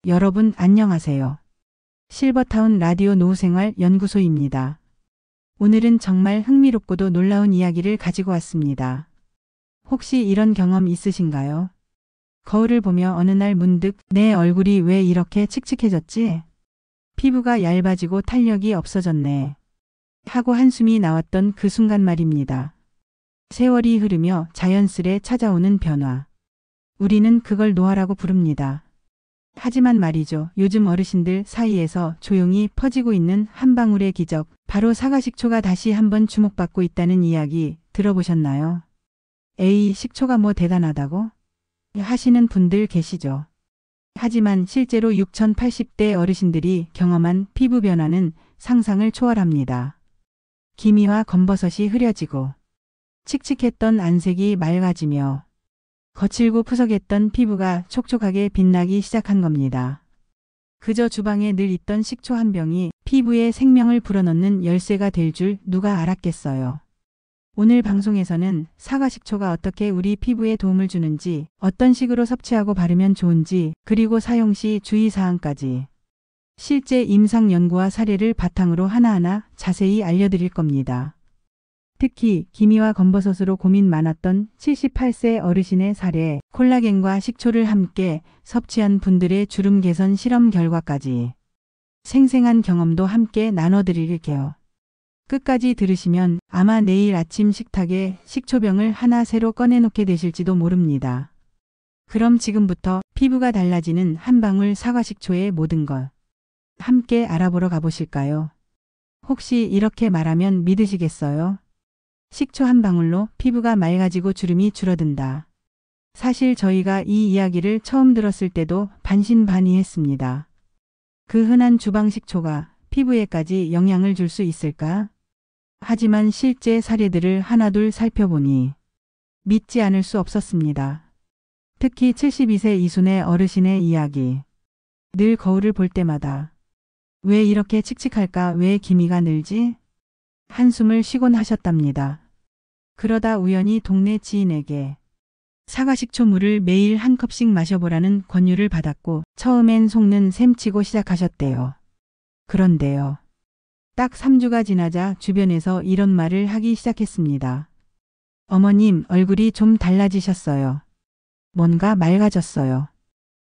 여러분 안녕하세요. 실버타운 라디오 노후생활 연구소입니다. 오늘은 정말 흥미롭고도 놀라운 이야기를 가지고 왔습니다. 혹시 이런 경험 있으신가요? 거울을 보며 어느 날 문득 내 얼굴이 왜 이렇게 칙칙해졌지? 피부가 얇아지고 탄력이 없어졌네. 하고 한숨이 나왔던 그 순간 말입니다. 세월이 흐르며 자연스레 찾아오는 변화. 우리는 그걸 노화라고 부릅니다. 하지만 말이죠. 요즘 어르신들 사이에서 조용히 퍼지고 있는 한 방울의 기적, 바로 사과식초가 다시 한번 주목받고 있다는 이야기 들어보셨나요? 에이, 식초가 뭐 대단하다고? 하시는 분들 계시죠. 하지만 실제로 6080대 어르신들이 경험한 피부 변화는 상상을 초월합니다. 기미와 검버섯이 흐려지고 칙칙했던 안색이 맑아지며 거칠고 푸석했던 피부가 촉촉하게 빛나기 시작한 겁니다. 그저 주방에 늘 있던 식초 한 병이 피부에 생명을 불어넣는 열쇠가 될 줄 누가 알았겠어요. 오늘 방송에서는 사과식초가 어떻게 우리 피부에 도움을 주는지, 어떤 식으로 섭취하고 바르면 좋은지, 그리고 사용 시 주의사항까지 실제 임상 연구와 사례를 바탕으로 하나하나 자세히 알려드릴 겁니다. 특히 기미와 검버섯으로 고민 많았던 78세 어르신의 사례, 콜라겐과 식초를 함께 섭취한 분들의 주름 개선 실험 결과까지 생생한 경험도 함께 나눠드릴게요. 끝까지 들으시면 아마 내일 아침 식탁에 식초병을 하나 새로 꺼내놓게 되실지도 모릅니다. 그럼 지금부터 피부가 달라지는 한 방울 사과식초의 모든 것 함께 알아보러 가보실까요? 혹시 이렇게 말하면 믿으시겠어요? 식초 한 방울로 피부가 맑아지고 주름이 줄어든다. 사실 저희가 이 이야기를 처음 들었을 때도 반신반의했습니다. 그 흔한 주방 식초가 피부에까지 영향을 줄 수 있을까? 하지만 실제 사례들을 하나둘 살펴보니 믿지 않을 수 없었습니다. 특히 72세 이순의 어르신의 이야기. 늘 거울을 볼 때마다 왜 이렇게 칙칙할까? 왜 기미가 늘지? 한숨을 쉬곤 하셨답니다. 그러다 우연히 동네 지인에게 사과식초 물을 매일 한 컵씩 마셔보라는 권유를 받았고 처음엔 속는 셈치고 시작하셨대요. 그런데요. 딱 3주가 지나자 주변에서 이런 말을 하기 시작했습니다. 어머님, 얼굴이 좀 달라지셨어요. 뭔가 맑아졌어요.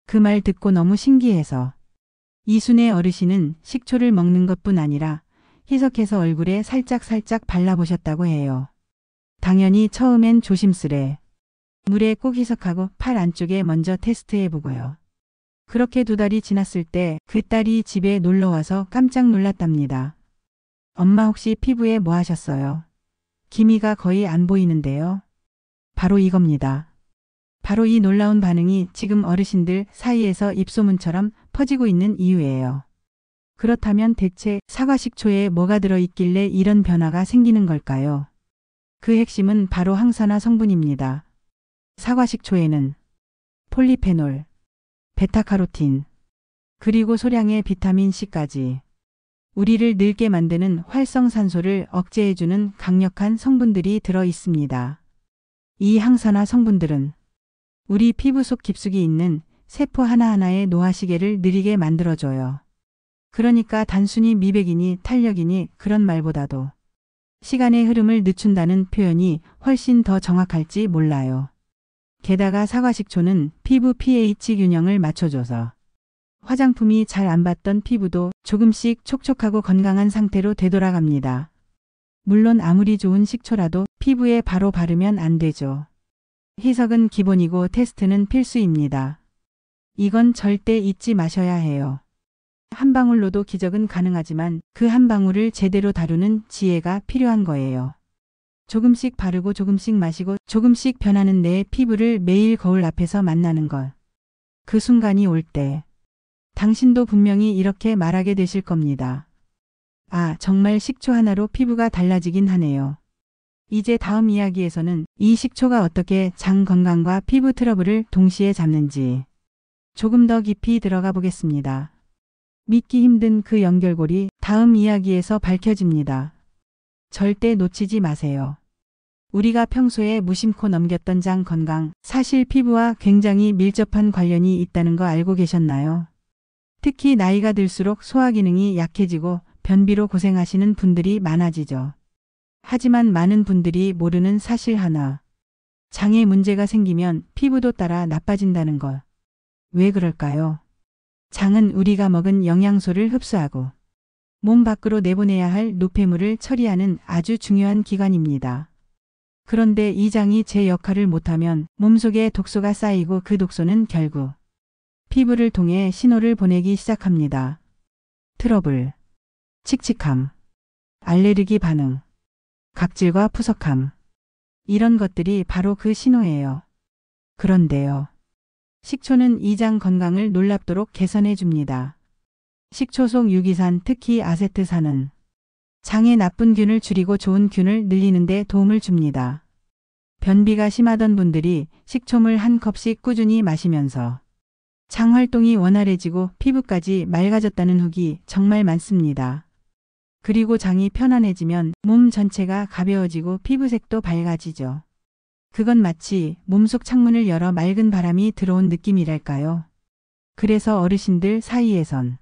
그 말 듣고 너무 신기해서 이순의 어르신은 식초를 먹는 것뿐 아니라 희석해서 얼굴에 살짝 발라보셨다고 해요. 당연히 처음엔 조심스레 물에 꼭 희석하고 팔 안쪽에 먼저 테스트해보고요. 그렇게 2달이 지났을 때 그 딸이 집에 놀러와서 깜짝 놀랐답니다. 엄마 혹시 피부에 뭐 하셨어요? 기미가 거의 안 보이는데요. 바로 이겁니다. 바로 이 놀라운 반응이 지금 어르신들 사이에서 입소문처럼 퍼지고 있는 이유예요. 그렇다면 대체 사과식초에 뭐가 들어있길래 이런 변화가 생기는 걸까요? 그 핵심은 바로 항산화 성분입니다. 사과식초에는 폴리페놀, 베타카로틴, 그리고 소량의 비타민 C까지 우리를 늙게 만드는 활성산소를 억제해주는 강력한 성분들이 들어 있습니다. 이 항산화 성분들은 우리 피부 속 깊숙이 있는 세포 하나하나의 노화시계를 느리게 만들어줘요. 그러니까 단순히 미백이니 탄력이니 그런 말보다도 시간의 흐름을 늦춘다는 표현이 훨씬 더 정확할지 몰라요. 게다가 사과식초는 피부 pH 균형을 맞춰줘서 화장품이 잘 안 받던 피부도 조금씩 촉촉하고 건강한 상태로 되돌아갑니다. 물론 아무리 좋은 식초라도 피부에 바로 바르면 안 되죠. 희석은 기본이고 테스트는 필수입니다. 이건 절대 잊지 마셔야 해요. 한 방울로도 기적은 가능하지만 그 한 방울을 제대로 다루는 지혜가 필요한 거예요. 조금씩 바르고 조금씩 마시고 조금씩 변하는 내 피부를 매일 거울 앞에서 만나는 것. 그 순간이 올 때 당신도 분명히 이렇게 말하게 되실 겁니다. 아, 정말 식초 하나로 피부가 달라지긴 하네요. 이제 다음 이야기에서는 이 식초가 어떻게 장 건강과 피부 트러블을 동시에 잡는지 조금 더 깊이 들어가 보겠습니다. 믿기 힘든 그 연결고리 다음 이야기에서 밝혀집니다. 절대 놓치지 마세요. 우리가 평소에 무심코 넘겼던 장 건강, 사실 피부와 굉장히 밀접한 관련이 있다는 거 알고 계셨나요? 특히 나이가 들수록 소화 기능이 약해지고 변비로 고생하시는 분들이 많아지죠. 하지만 많은 분들이 모르는 사실 하나. 장에 문제가 생기면 피부도 따라 나빠진다는 것. 왜 그럴까요? 장은 우리가 먹은 영양소를 흡수하고 몸 밖으로 내보내야 할 노폐물을 처리하는 아주 중요한 기관입니다. 그런데 이 장이 제 역할을 못하면 몸속에 독소가 쌓이고 그 독소는 결국 피부를 통해 신호를 보내기 시작합니다. 트러블, 칙칙함, 알레르기 반응, 각질과 푸석함. 이런 것들이 바로 그 신호예요. 그런데요. 식초는 이 장 건강을 놀랍도록 개선해 줍니다. 식초 속 유기산, 특히 아세트산은 장의 나쁜 균을 줄이고 좋은 균을 늘리는 데 도움을 줍니다. 변비가 심하던 분들이 식초물 한 컵씩 꾸준히 마시면서 장 활동이 원활해지고 피부까지 맑아졌다는 후기 정말 많습니다. 그리고 장이 편안해지면 몸 전체가 가벼워지고 피부색도 밝아지죠. 그건 마치 몸속 창문을 열어 맑은 바람이 들어온 느낌이랄까요. 그래서 어르신들 사이에선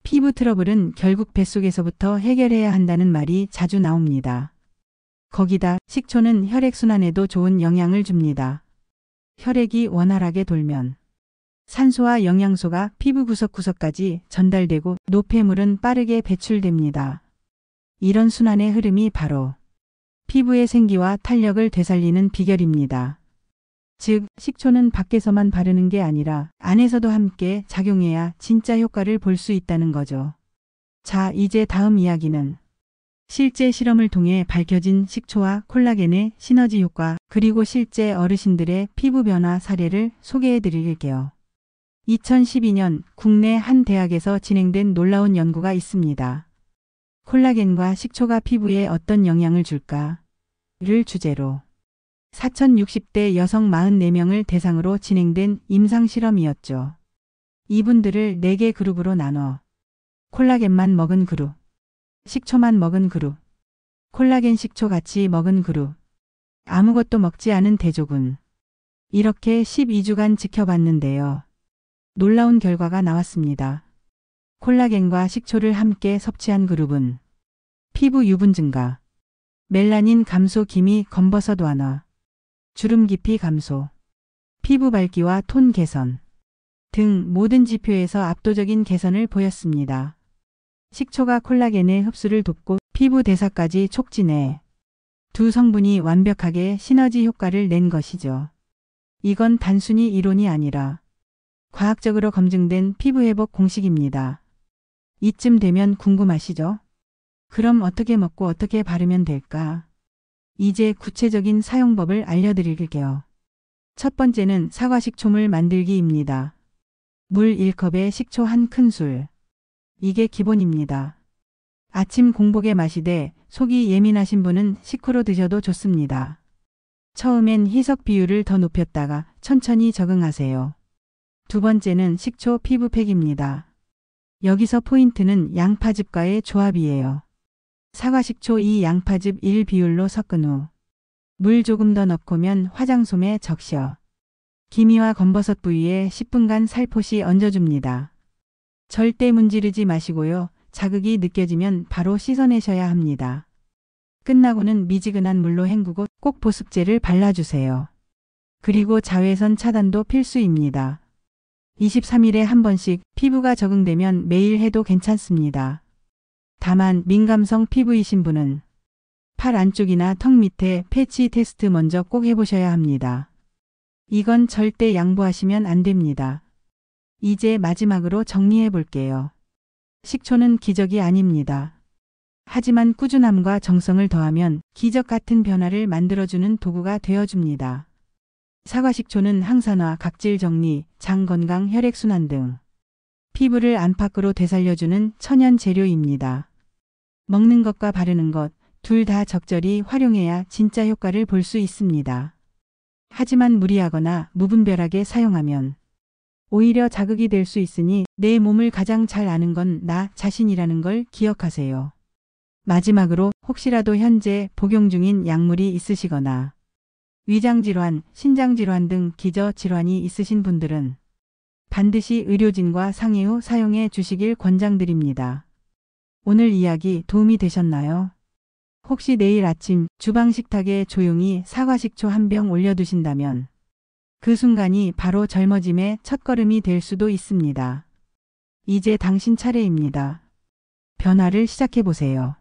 피부 트러블은 결국 뱃속에서부터 해결해야 한다는 말이 자주 나옵니다. 거기다 식초는 혈액순환에도 좋은 영향을 줍니다. 혈액이 원활하게 돌면 산소와 영양소가 피부 구석구석까지 전달되고 노폐물은 빠르게 배출됩니다. 이런 순환의 흐름이 바로 피부의 생기와 탄력을 되살리는 비결입니다. 즉, 식초는 밖에서만 바르는 게 아니라 안에서도 함께 작용해야 진짜 효과를 볼 수 있다는 거죠. 자, 이제 다음 이야기는 실제 실험을 통해 밝혀진 식초와 콜라겐의 시너지 효과, 그리고 실제 어르신들의 피부 변화 사례를 소개해 드릴게요. 2012년 국내 한 대학에서 진행된 놀라운 연구가 있습니다. 콜라겐과 식초가 피부에 어떤 영향을 줄까를 주제로 4,060대 여성 44명을 대상으로 진행된 임상실험이었죠. 이분들을 4개 그룹으로 나눠 콜라겐만 먹은 그룹, 식초만 먹은 그룹, 콜라겐 식초 같이 먹은 그룹, 아무것도 먹지 않은 대조군. 이렇게 12주간 지켜봤는데요. 놀라운 결과가 나왔습니다. 콜라겐과 식초를 함께 섭취한 그룹은 피부 유분 증가, 멜라닌 감소, 기미 검버섯 완화, 주름 깊이 감소, 피부 밝기와 톤 개선 등 모든 지표에서 압도적인 개선을 보였습니다. 식초가 콜라겐의 흡수를 돕고 피부 대사까지 촉진해 두 성분이 완벽하게 시너지 효과를 낸 것이죠. 이건 단순히 이론이 아니라 과학적으로 검증된 피부 회복 공식입니다. 이쯤 되면 궁금하시죠? 그럼 어떻게 먹고 어떻게 바르면 될까? 이제 구체적인 사용법을 알려드릴게요. 첫 번째는 사과식초물 만들기입니다. 물 1컵에 식초 1큰술. 이게 기본입니다. 아침 공복에 마시되 속이 예민하신 분은 식후로 드셔도 좋습니다. 처음엔 희석 비율을 더 높였다가 천천히 적응하세요. 두 번째는 식초 피부팩입니다. 여기서 포인트는 양파즙과의 조합이에요. 사과식초 2, 양파즙 1 비율로 섞은 후 물 조금 더 넣고면 화장솜에 적셔 기미와 검버섯 부위에 10분간 살포시 얹어줍니다. 절대 문지르지 마시고요. 자극이 느껴지면 바로 씻어내셔야 합니다. 끝나고는 미지근한 물로 헹구고 꼭 보습제를 발라주세요. 그리고 자외선 차단도 필수입니다. 23일에 한 번씩 피부가 적응되면 매일 해도 괜찮습니다. 다만 민감성 피부이신 분은 팔 안쪽이나 턱 밑에 패치 테스트 먼저 꼭 해보셔야 합니다. 이건 절대 양보하시면 안 됩니다. 이제 마지막으로 정리해 볼게요. 식초는 기적이 아닙니다. 하지만 꾸준함과 정성을 더하면 기적 같은 변화를 만들어주는 도구가 되어줍니다. 사과식초는 항산화, 각질 정리, 장 건강, 혈액순환 등 피부를 안팎으로 되살려주는 천연 재료입니다. 먹는 것과 바르는 것 둘 다 적절히 활용해야 진짜 효과를 볼 수 있습니다. 하지만 무리하거나 무분별하게 사용하면 오히려 자극이 될 수 있으니 내 몸을 가장 잘 아는 건 나 자신이라는 걸 기억하세요. 마지막으로 혹시라도 현재 복용 중인 약물이 있으시거나 위장질환, 신장질환 등 기저질환이 있으신 분들은 반드시 의료진과 상의 후 사용해 주시길 권장드립니다. 오늘 이야기 도움이 되셨나요? 혹시 내일 아침 주방 식탁에 조용히 사과식초 한 병 올려두신다면 그 순간이 바로 젊어짐의 첫걸음이 될 수도 있습니다. 이제 당신 차례입니다. 변화를 시작해보세요.